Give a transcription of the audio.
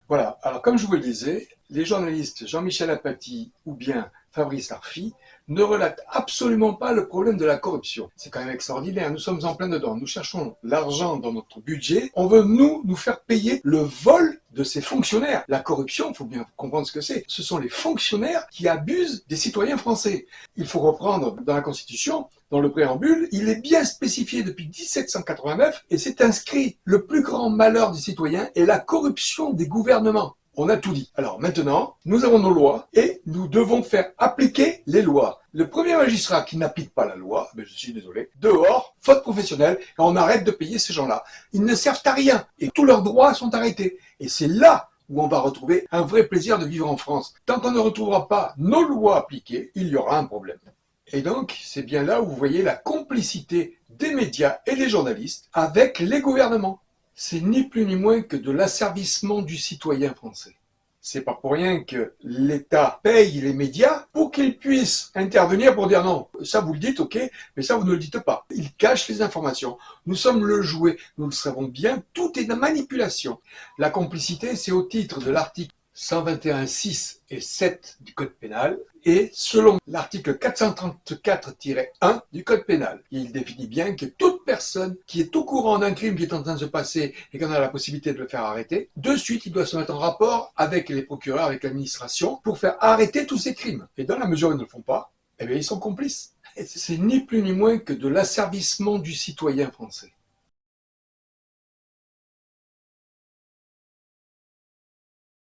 Voilà, alors comme je vous le disais, les journalistes Jean-Michel Apathy ou bien Fabrice Arfi ne relatent absolument pas le problème de la corruption. C'est quand même extraordinaire, nous sommes en plein dedans, nous cherchons l'argent dans notre budget, on veut nous faire payer le vol de ces fonctionnaires. La corruption, il faut bien comprendre ce que c'est, ce sont les fonctionnaires qui abusent des citoyens français. Il faut reprendre dans la Constitution, dans le préambule, il est bien spécifié depuis 1789 et c'est inscrit: le plus grand malheur des citoyens est la corruption des gouvernements. On a tout dit. Alors maintenant, nous avons nos lois et nous devons faire appliquer les lois. Le premier magistrat qui n'applique pas la loi, je suis désolé, dehors, faute professionnelle, et on arrête de payer ces gens-là. Ils ne servent à rien et tous leurs droits sont arrêtés. Et c'est là où on va retrouver un vrai plaisir de vivre en France. Tant qu'on ne retrouvera pas nos lois appliquées, il y aura un problème. Et donc, c'est bien là où vous voyez la complicité des médias et des journalistes avec les gouvernements. C'est ni plus ni moins que de l'asservissement du citoyen français. C'est pas pour rien que l'État paye les médias pour qu'ils puissent intervenir pour dire non, ça vous le dites, ok, mais ça vous ne le dites pas. Ils cachent les informations. Nous sommes le jouet, nous le savons bien, tout est de manipulation. La complicité, c'est au titre de l'article 121.6 et 7 du Code pénal et selon l'article 434-1 du Code pénal. Il définit bien que toute personne qui est au courant d'un crime qui est en train de se passer et qu'on a la possibilité de le faire arrêter, de suite il doit se mettre en rapport avec les procureurs, avec l'administration pour faire arrêter tous ces crimes. Et dans la mesure où ils ne le font pas, eh bien ils sont complices. C'est ni plus ni moins que de l'asservissement du citoyen français.